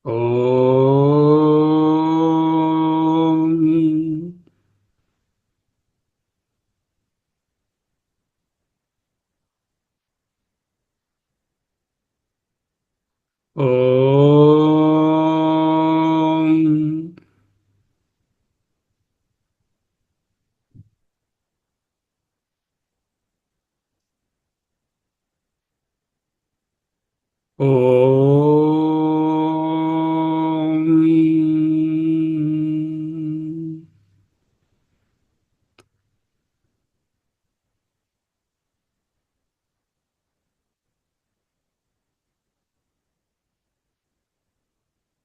ఓం ఓం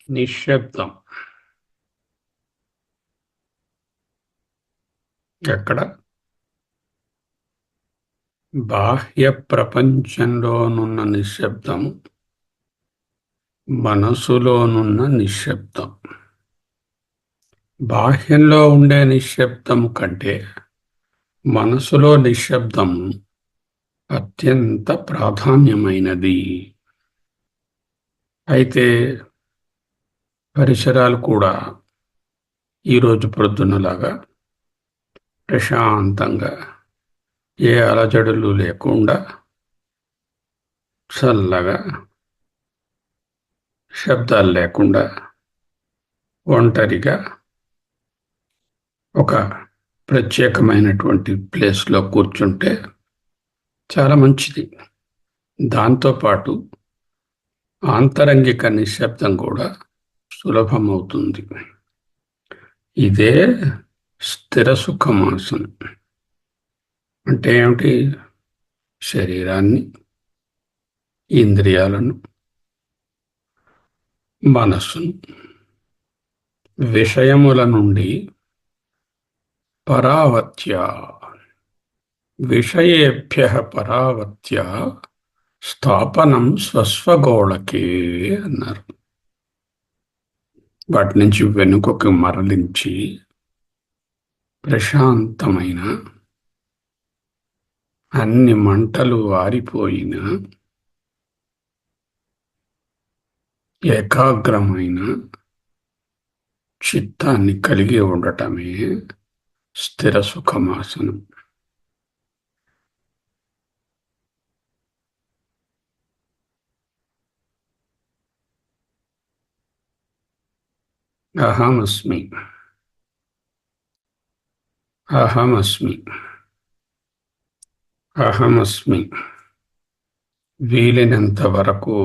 నిశ్శబ్దం. ఎక్కడ? బాహ్య ప్రపంచంలోనున్న నిశ్శబ్దం, మనసులోనున్న నిశ్శబ్దం. బాహ్యంలో ఉండే నిశ్శబ్దం కంటే మనసులో నిశ్శబ్దం అత్యంత ప్రాధాన్యమైనది. అయితే పరిసరాలు కూడా ఈరోజు ప్రొద్దునలాగా ప్రశాంతంగా, ఏ అలజడులు లేకుండా చల్లగా, శబ్దాలు లేకుండా ఒంటరిగా ఒక ప్రత్యేకమైనటువంటి ప్లేస్లో కూర్చుంటే చాలా మంచిది. దాంతోపాటు ఆంతరంగిక నిశ్శబ్దం కూడా సులభమవుతుంది. ఇదే స్థిర సుఖమాసనం. అంటే ఏమిటి? శరీరాన్ని, ఇంద్రియాలను, మనస్సును విషయముల నుండి పరావర్త్య, విషయేభ్యః పరావర్త్య స్థాపనం స్వస్వగోళకే అన్నారు. వాటి నుంచి వెనుకకు మరలించి ప్రశాంతమైన, అన్ని మంటలు ఆరిపోయిన, ఏకాగ్రమైన చిత్తాన్ని కలిగి ఉండటమే స్థిర సుఖమాసనం. అహమస్మి, అహమస్మి, అహమస్మి. వీలైనంత వరకు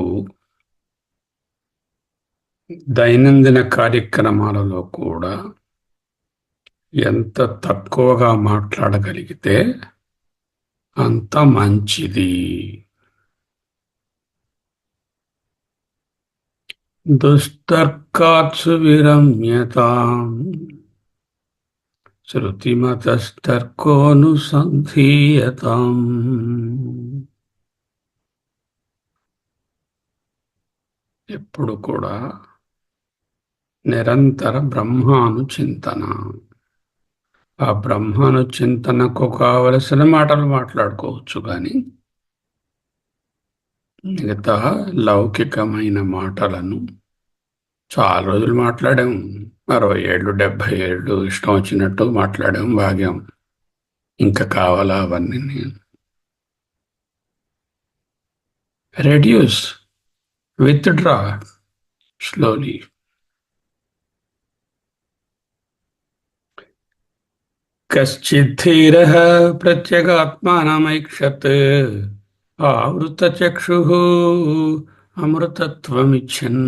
దైనందిన కార్యక్రమాలలో కూడా ఎంత తక్కువగా మాట్లాడగలిగితే అంత మంచిది. దుస్తర్కాత్సు విరమ్యతాం శృతిమతస్తర్కోనుసంధీయతాం. ఎప్పుడు కూడా నిరంతర బ్రహ్మానుచింతన. ఆ బ్రహ్మానుచింతనకు కావలసిన మాటలు మాట్లాడుకోవచ్చు, కానీ మిగతా లౌకికమైన మాటలను చాలా రోజులు మాట్లాడాం. 60 ఏళ్ళు 70 ఏళ్ళు ఇష్టం వచ్చినట్టు మాట్లాడాం, భాగ్యం. ఇంకా కావాలా అవన్నీ? Reduce, withdraw slowly. కశ్చిద్ధీరః ప్రత్యేగాత్మానమైక్షత్ ఆవృతచక్షుః అమృతత్వమిచ్చన్.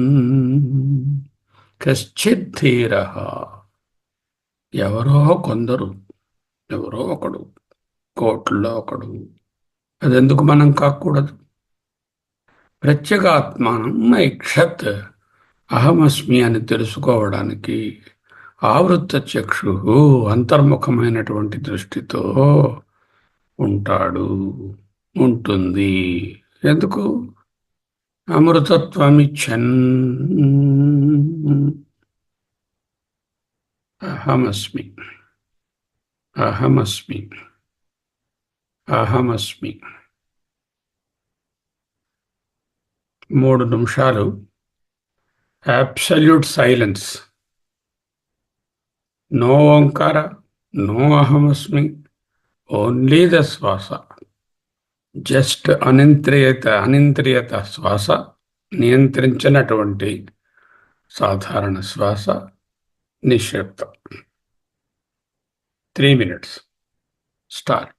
కశ్చిద్ధీరః, ఎవరో కొందరు, ఎవరో ఒకడు, కోట్లలో ఒకడు. అదెందుకు మనం కాకూడదు? ప్రత్యేగాత్మానం ఐక్షత్, అహమస్మి అని తెలుసుకోవడానికి ఆవృత చక్షు, అంతర్ముఖమైనటువంటి దృష్టితో ఉంటాడు, ఉంటుంది. ఎందుకు? అమృతత్వమిచ్చన్. అహమస్మి, అహమస్మి, అహమస్మి. 3 నిమిషాలు absolute silence. No Omkara, no Ahamasmi, only the Swasa. Just అనింద్రియత శ్వాస, నియంత్రించినటువంటి సాధారణ శ్వాస, నిశ్శబ్దం. 3 minutes. Start.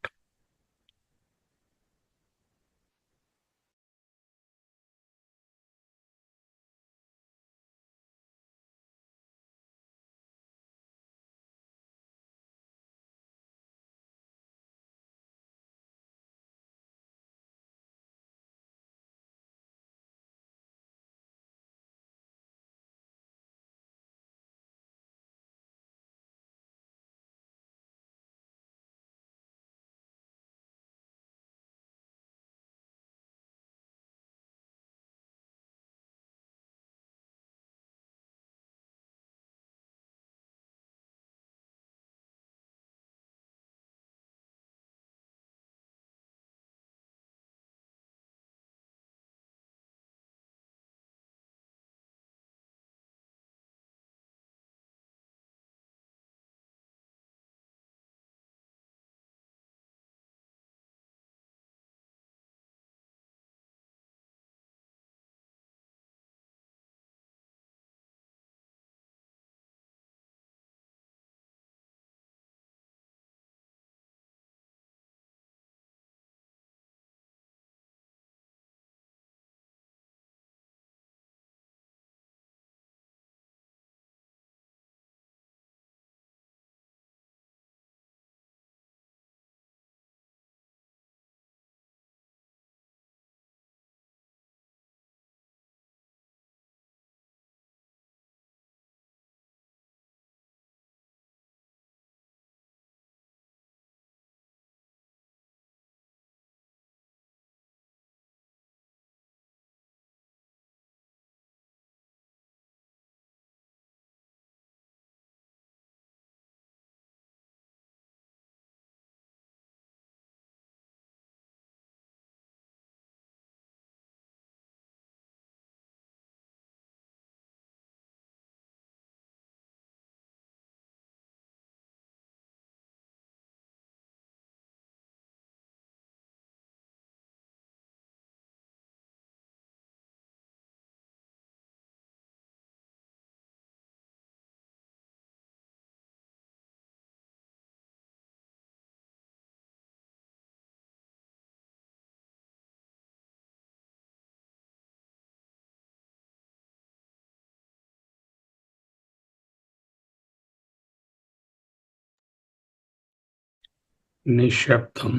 నిశ్శబ్దం,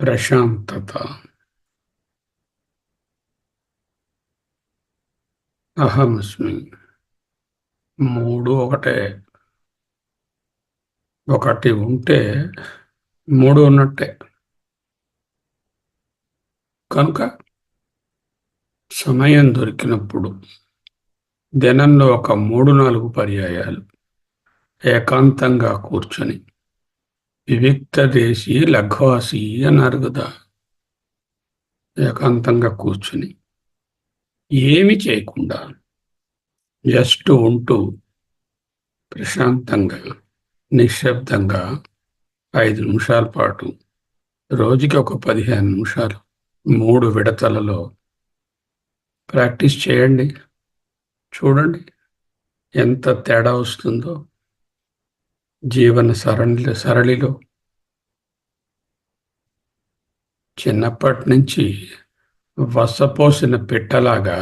ప్రశాంతత. అహమస్మి. మూడు ఒకటే. ఒకటి ఉంటే మూడు ఉన్నట్టే. కనుక సమయం దొరికినప్పుడు దినంలో ఒక 3-4 పర్యాయాలు ఏకాంతంగా కూర్చొని, వివిక్త దేశీ లఘ్వాసి అన్నారు కదా, ఏకాంతంగా కూర్చుని ఏమి చేయకుండా జస్ట్ ఉంటూ ప్రశాంతంగా నిశ్శబ్దంగా 5 నిమిషాల పాటు రోజుకి ఒక 15 నిమిషాలు 3 విడతలలో ప్రాక్టీస్ చేయండి. చూడండి ఎంత తేడా వస్తుందో జీవన సరళిలో. చిన్నప్పటి నుంచి వసపోసిన పిట్టలాగా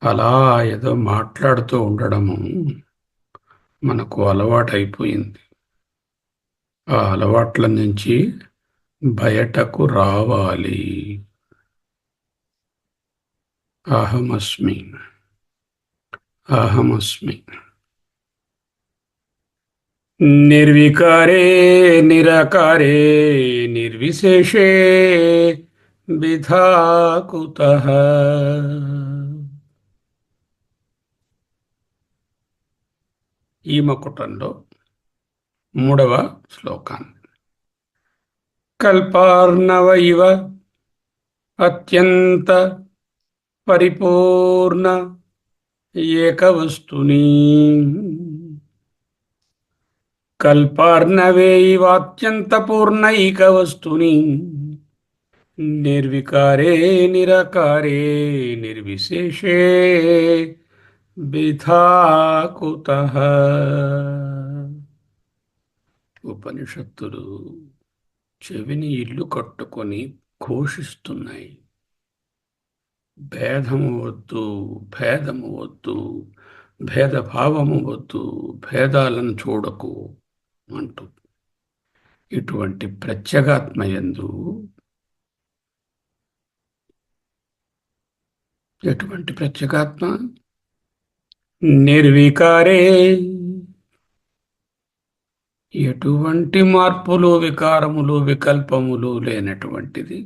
అలా ఏదో మాట్లాడుతూ ఉండడము మనకు అలవాటైపోయింది. ఆ అలవాట్ల నుంచి బయటకు రావాలి. అహమస్మి, అహమస్మి. నిర్వికారే నిరాకారే నిర్విశేషే విధా కుతః. ఈ మకుటంలో 3వ శ్లోకాన్ని. కల్పార్ణవ ఇవ అత్యంత పరిపూర్ణ ఏకవస్తుని కల్పార్ణవేవాత్యంతపూర్ణైకవస్తుని నిర్వికారే నిరాకారే నిర్విశేషే బిధా కుతః. ఉపనిషత్తులు చెవిని ఇల్లు కట్టుకొని ఘోషిస్తున్నాయి. భేదము వద్దు, భేదము వద్దు, భేదభావము వద్దు, భేదాలను చూడకు అంటూ. ఇటువంటి ప్రత్యేగాత్మయందు ఎటువంటి ప్రత్యేగాత్మ? నిర్వికారే, ఎటువంటి మార్పులు, వికారములు, వికల్పములు లేనటువంటిది.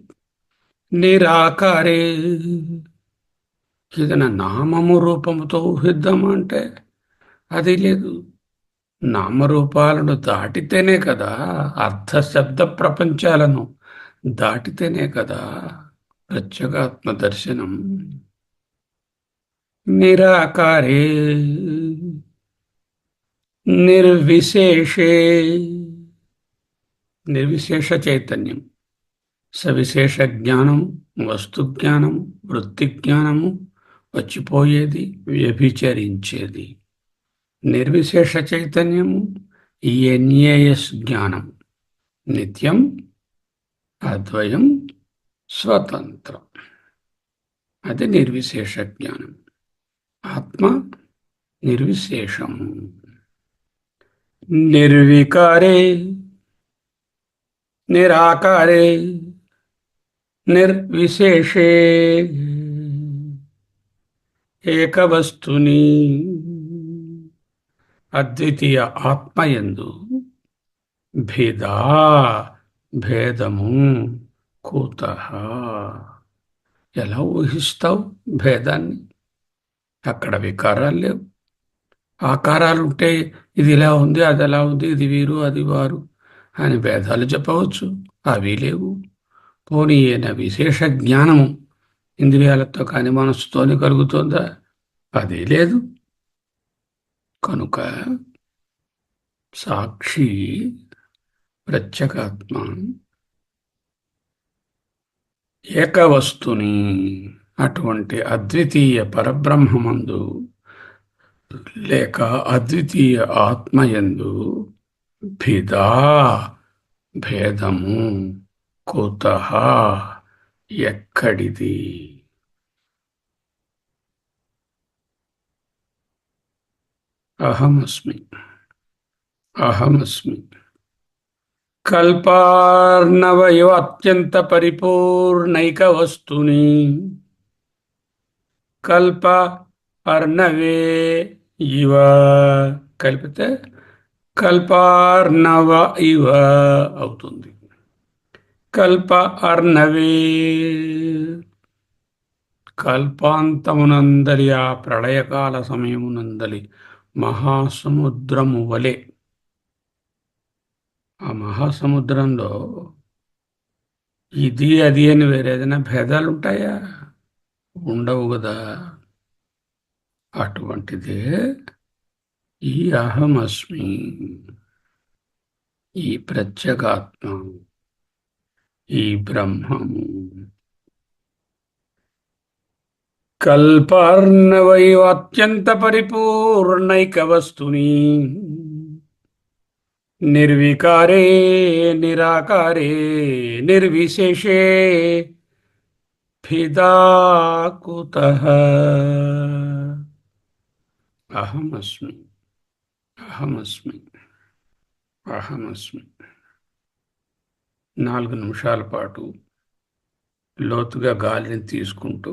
నిరాకారే, ఏదైనా నామము రూపముతో ఊహిద్దామా అంటే అది లేదు. నామరూపాలను దాటితేనే కదా, అర్థ శబ్ద ప్రపంచాలను దాటితేనే కదా ప్రత్యేగాత్మ దర్శనం. నిరాకారే నిర్విశేషే, నిర్విశేష చైతన్యం, సవిశేష జ్ఞానం, వస్తు జ్ఞానం, వృత్తి జ్ఞానము, వచ్చిపోయేది, వ్యభిచరించేది. నిర్విశేష చైతన్యము ఎన్ఏఎస్ జ్ఞానం, నిత్యం, అద్వయం, స్వతంత్రం. అది నిర్విశేష జ్ఞానం. ఆత్మ నిర్విశేషము. నిర్వికారే నిరాకారే నిర్విశేషే ఏకవస్తుని అద్వితీయ ఆత్మయందు భేదా, భేదము కుతః. ఎలా ఊహిస్తావు భేదాన్ని? అక్కడ వికారాలు లేవు. ఆకారాలుంటే ఇది ఇలా ఉంది, అది ఎలా ఉంది, ఇది వీరు అది వారు అని భేదాలు చెప్పవచ్చు. అవి లేవు. పోనీ అయిన విశేష జ్ఞానము ఇంద్రియాలతో కానీ మనస్సుతోనే కలుగుతుందా? అది లేదు. కనుక సాక్షి ప్రత్యేగాత్మ ఏకవస్తుని, అటువంటి అద్వితీయ పరబ్రహ్మమందు లేక అద్వితీయ ఆత్మయందు భిదా, భేదము కుతః, ఎక్కడిది? అహమస్మి, అహమస్మి. కల్పార్ణవయో అత్యంత పరిపూర్ణైక వస్తుని కల్ప అర్ణవే ఇవ, కలిపితే కల్పార్ణవ ఇవ అవుతుంది. కల్ప అర్ణవే, కల్పాంతమునందలి ఆ ప్రళయకాల సమయమునందలి మహాసముద్రము వలె. ఆ మహాసముద్రంలో ఇది అది అని వేరే ఏదైనా భేదాలు ఉంటాయా? ఉండవు కదా. అటువంటిదే ఈ అహమస్మి, ఈ ప్రత్యేగాత్మ, ఈ బ్రహ్మము. కల్పార్ణవైవ అత్యంత పరిపూర్ణైక వస్తుని నిర్వికారే నిరాకారే నిర్విశేషే భిదా కుతః. అహమస్మి, అహమస్మి, అహమస్మి. 4 నిమిషాల పాటు లోతుగా గాలిని తీసుకుంటూ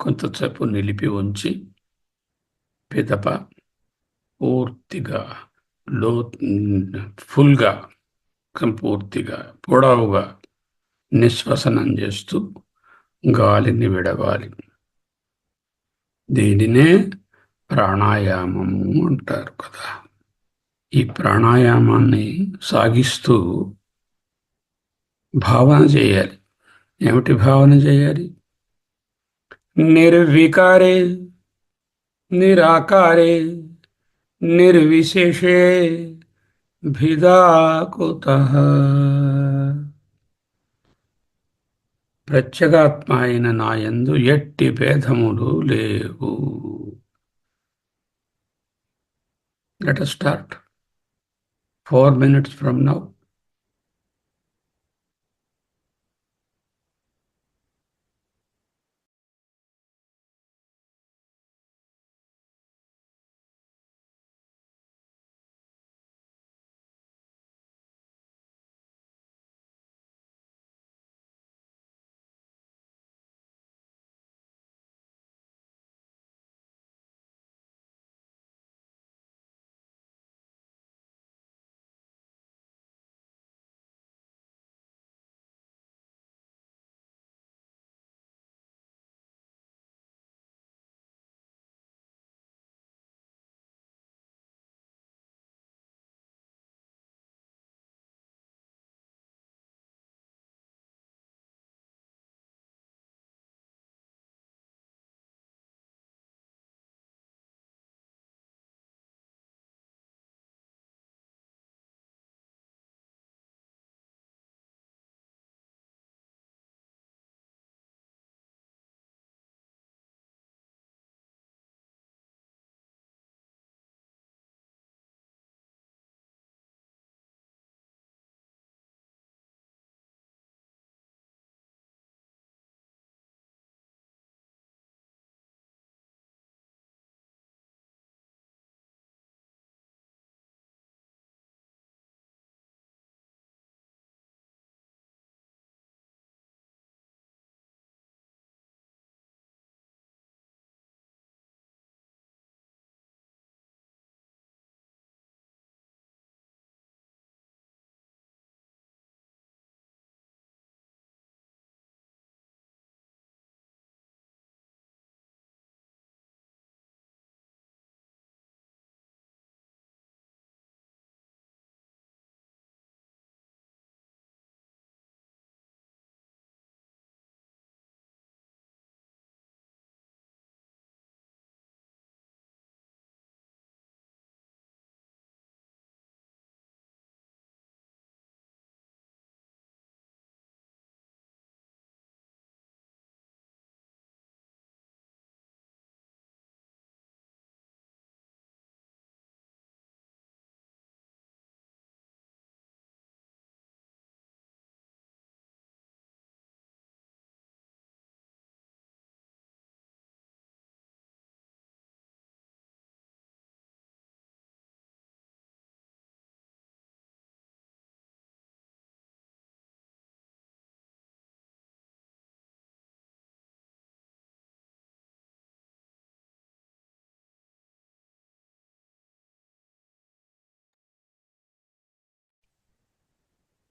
కొంతసేపు నిలిపి ఉంచి పిదప పూర్తిగా ఫుల్గా, సంపూర్తిగా పొడవుగా నిశ్వసనం చేస్తూ గాలిని విడవాలి. దీనినే ప్రాణాయామము అంటారు కదా. ఈ ప్రాణాయామాన్ని సాగిస్తూ భావన చేయాలి. ఏమిటి భావన చేయాలి? నిర్వికారే నిరాకారే నిర్విశేషే భిదా కుతః. ప్రత్యేగాత్మ అయిన నాయందు ఎట్టి భేదములు లేవు. Let us start. 4 minutes from now.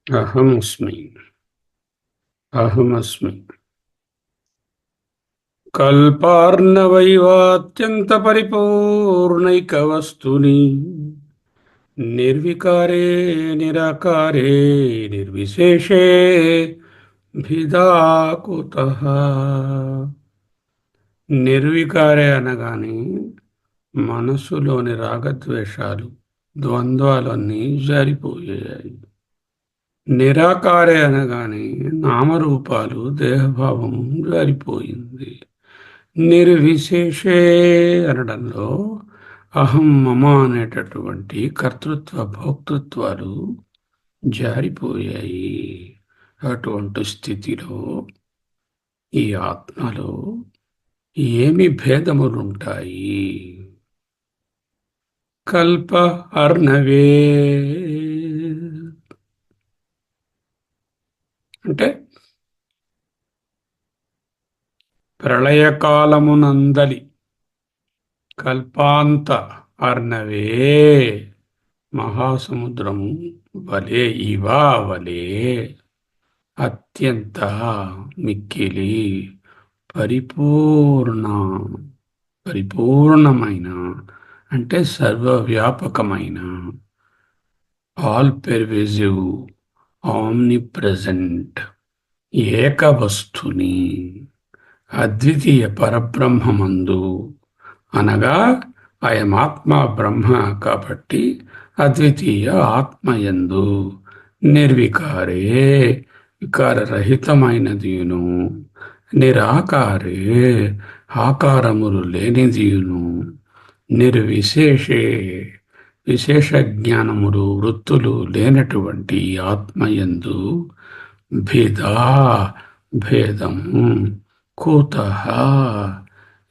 అహమస్మి. అహమస్మి. కల్పార్ణవైవాత్యంత పరిపూర్ణైక వస్తుని నిర్వికారే నిరాకారే నిర్విశేషే భిదా కుతః. నిర్వికారే అనగానే మనస్సులోని రాగద్వేషాలు ద్వంద్వాలన్నీ జారిపోయాయి. నిరాకారే అనగానే నామరూపాలు దేహభావం జారిపోయింది. నిర్విశేషే అనడంలో అహం మమ అనేటటువంటి కర్తృత్వ భోక్తృత్వాలు జారిపోయాయి. అటువంటి స్థితిలో ఈ ఆత్మలో ఏమి భేదములుంటాయి? కల్ప అర్ణవే అంటే ప్రళయకాలమునందలి కల్పాంత అర్ణవే మహాసముద్రము వలే ఇవా వలే అత్యంత మిక్కిలి పరిపూర్ణమైన అంటే సర్వవ్యాపకమైన ఆల్ పెర్వేజివ్ ఆమ్ని ప్రెజెంట్ ఏక వస్తుని అద్వితీయ పరబ్రహ్మమందు, అనగా అయమాత్మ బ్రహ్మ కాబట్టి అద్వితీయ ఆత్మయందు, నిర్వికారే వికారరహితమైనదియును, నిరాకారే ఆకారములు లేనిదియును, నిర్విశేషే విశేష జ్ఞానములు వృత్తులు లేనటువంటి ఆత్మయందు భేదా భేదము కుతః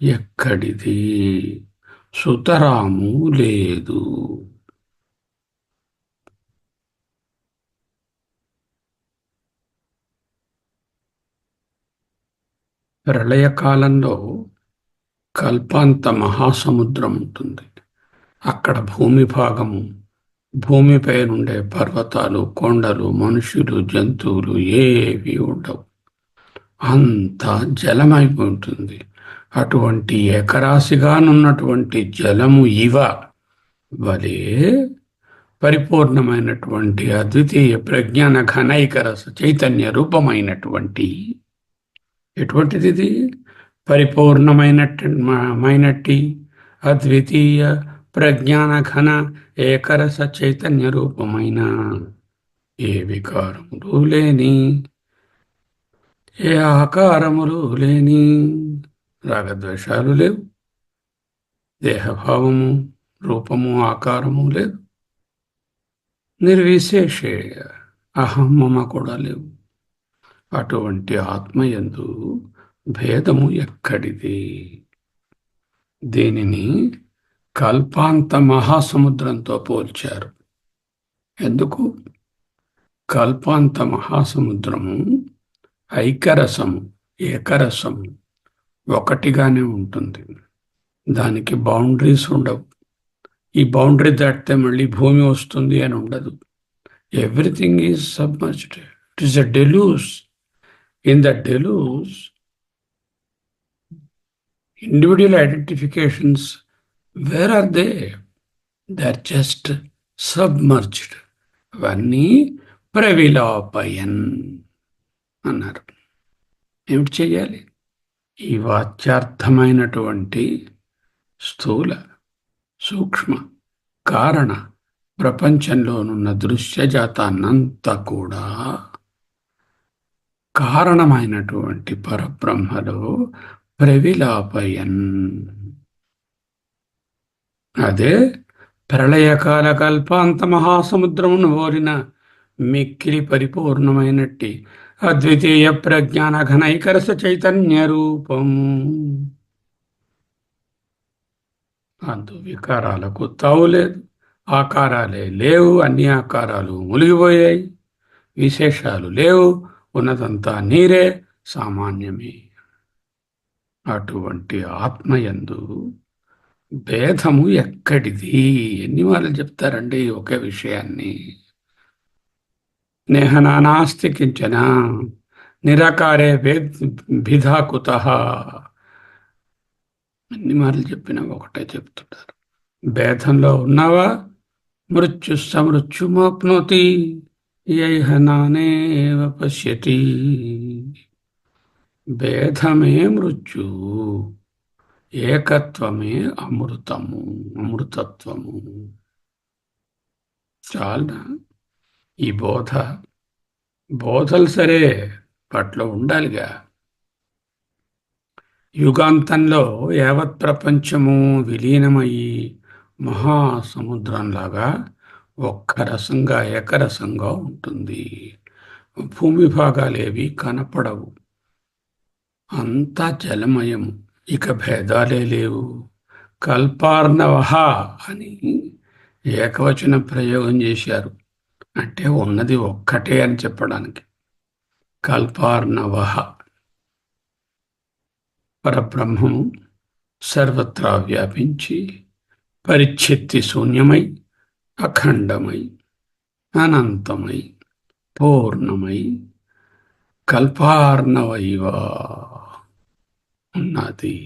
ఎక్కడిది సుతరాము లేదు. ప్రళయకాలంలో కల్పాంత మహాసముద్రం ఉంటుంది. అక్కడ భూమి భాగము, భూమిపై నుండే పర్వతాలు, కొండలు, మనుషులు, జంతువులు ఏవి ఉండవు. అంతా జలమైపోయి ఉంటుంది. అటువంటి ఏకరాశిగానున్నటువంటి జలము వలే పరిపూర్ణమైనటువంటి అద్వితీయ ప్రజ్ఞాన ఘనైక రస చైతన్య రూపమైనటువంటి ఎటువంటిది ఇది? పరిపూర్ణమైనట్టి అద్వితీయ ప్రజ్ఞాన ఘన ఏకరస చైతన్య రూపమైన, ఏ వికారములు లేని, ఏ ఆకారములు లేని, రాగద్వేషాలు లేవు, దేహభావము, రూపము, ఆకారము లేదు, నిర్విశేషే అహం మమ కూడా లేవు. అటువంటి ఆత్మయందు భేదము ఎక్కడిది? దీనిని కల్పాంత మహాసముద్రంతో పోల్చారు. ఎందుకు? కల్పాంత మహాసముద్రము ఐకరసము, ఏకరసము, ఒకటిగానే ఉంటుంది. దానికి బౌండరీస్ ఉండవు. ఈ బౌండరీ దాటితే మళ్ళీ భూమి వస్తుంది అని ఉండదు. Everything is submerged. It is a deluge. In the deluge, individual identifications, where are they? They're just submerged. అవన్నీ ప్రవిలాపయన్ అన్నారు. ఏమిటి చెయ్యాలి? ఈ వాచ్యార్థమైనటువంటి స్థూల, సూక్ష్మ, కారణ ప్రపంచంలోనున్న దృశ్యజాతాన్నంతా కూడా కారణమైనటువంటి పరబ్రహ్మలో ప్రవిలాపయన్. అదే ప్రళయకాల కల్పాంత మహాసముద్రమును ఓరిన మిక్కిలి పరిపూర్ణమైనట్టి అద్వితీయ ప్రజ్ఞాన ఘనైకరస చైతన్య రూపము. అందు వికారాలకు తావులేదు, ఆకారాలే లేవు, అన్ని ఆకారాలు మునిగిపోయాయి, విశేషాలు లేవు, ఉన్నదంతా నీరే, సామాన్యమే. అటువంటి ఆత్మయందు భేదము ఎక్కడిది? ఎన్ని మార్లు చెప్తారండి ఒకే విషయాన్ని? నేహనానాస్తి కించన నిరాకారే భిధా కుతః. ఎన్ని మార్లు చెప్పినా ఒకటే చెప్తుంటారు. భేదంలో ఉన్నావా? మృత్యు సమృత్యుమాప్నోతి యైహ నానేవ పశ్యతి. భేదమే మృత్యు, ఏకత్వమే అమృతము, అమృతత్వము. చాలా ఈ బోధలు సరే పట్ల ఉండాలిగా. యుగాంతంలో యావత్ ప్రపంచము విలీనమయ్యి మహాసముద్రంలాగా ఒక్క రసంగా, ఏకరసంగా ఉంటుంది. భూమి భాగాలేవి కనపడవు, అంతా జలమయము. ఇక భేదాలే లేవు. కల్పార్ణవః అని ఏకవచన ప్రయోగం చేశారు. అంటే ఉన్నది ఒక్కటే అని చెప్పడానికి. కల్పార్ణవః పరబ్రహ్మము సర్వత్రా వ్యాపించి పరిచ్ఛిత్తి శూన్యమై, అఖండమై, అనంతమై, పూర్ణమై, కల్పార్ణవైవ ఉన్నది.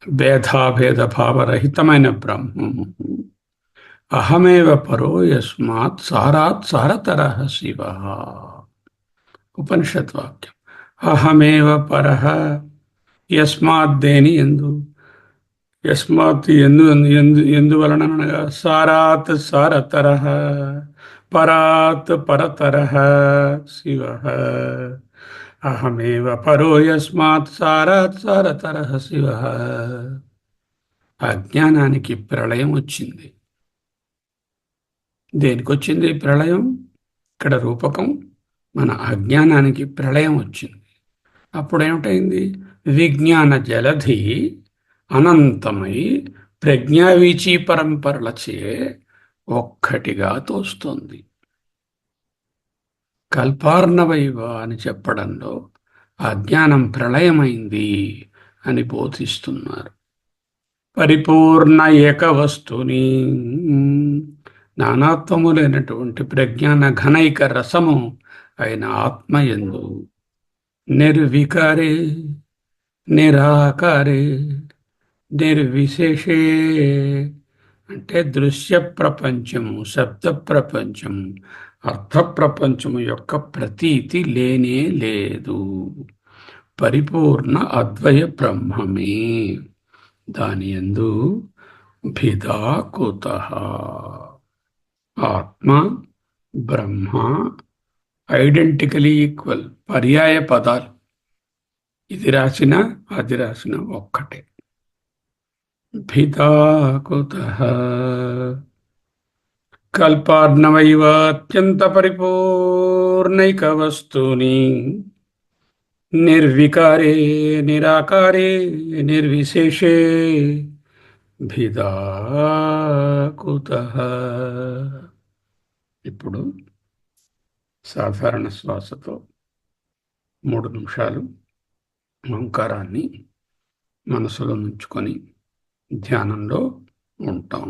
భేదాభేద భావరహితమైన బ్రహ్మము అహమేవ పరో యస్మాత్ సారాత్ సారతరః శివః. ఉపనిషత్ వాక్యం. అహమేవ పరః యస్మాత్ దేని ఎందు, యస్మాత్ ఎందువలన అనగా సారాత్ సారతరః పరాత్ పరతరః శివః. అహమేవ పరో యస్మాత్ సారాత్ సారతరః శివః. అజ్ఞానానికి ప్రళయం వచ్చింది. దేనికి వచ్చింది ప్రళయం? ఇక్కడ రూపకం. మన అజ్ఞానానికి ప్రళయం వచ్చింది. అప్పుడు ఏమిటైంది? విజ్ఞాన జలధి అనంతమై ప్రజ్ఞావీచీ పరంపరలచే ఒక్కటిగా తోస్తుంది. కల్పార్ణవైవ అని చెప్పడంలో అజ్ఞానం ప్రళయమైంది అని బోధిస్తున్నారు. పరిపూర్ణ ఏక వస్తుని, నానాత్వము లేనటువంటి ప్రజ్ఞాన ఘనైక రసము అయిన ఆత్మయందు నిర్వికారే నిరాకారే నిర్విశేషే, అంటే దృశ్య ప్రపంచము, శబ్ద ప్రపంచము, అర్థ ప్రపంచము యొక్క ప్రతీతి లేనే లేదు. పరిపూర్ణ అద్వయ బ్రహ్మమే. దాని యందు భిదా కుతః. ఆత్మ బ్రహ్మ ఐడెంటికలీ ఈక్వల్, పర్యాయ పదాలు. ఇది రాసిన అది రాసిన ఒక్కటే. భిదా కుతః కల్పార్ణవైవ అత్యంత పరిపూర్ణైక వస్తుని నిర్వికారే నిరాకారే నిర్విశేషే భిదా కుతః. ఇప్పుడు సాధారణ శ్వాసతో 3 నిమిషాలు ఓంకారాన్ని మనసులో నుంచుకొని ధ్యానంలో ఉంటాం.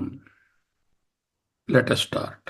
Let us start.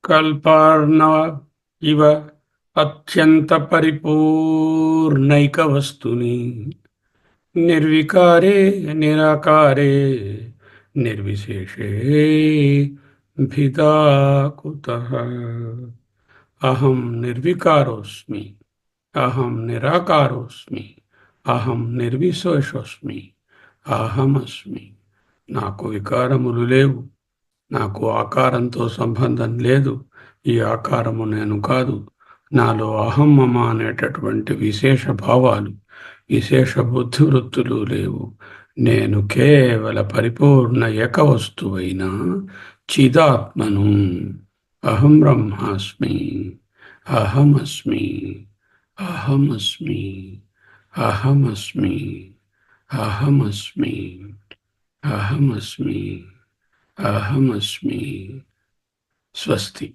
కల్పార్ణవ ఇవ అత్యంత పరిపూర్ణైక వస్తుని నిర్వికారే నిరాకారే నిర్విశేషే భిదా కుతః. అహం నిర్వికారోస్మి, అహం నిరాకారోస్మి, అహం నిర్విశేషోస్మి, అహమస్మి. నాకు వికారములు లేవు, నాకు ఆకారంతో సంబంధం లేదు, ఈ ఆకారము నేను కాదు. నాలో అహం మమ అనేటటువంటి విశేష భావాలు, విశేష బుద్ధివృత్తులు లేవు. నేను కేవల పరిపూర్ణ ఏకవస్తువైన చిదాత్మను. అహం బ్రహ్మాస్మి, అహమస్మి, అహమస్మి, అహమస్మి, అహమస్మి. అహమస్మి అహమస్మి స్వస్తి.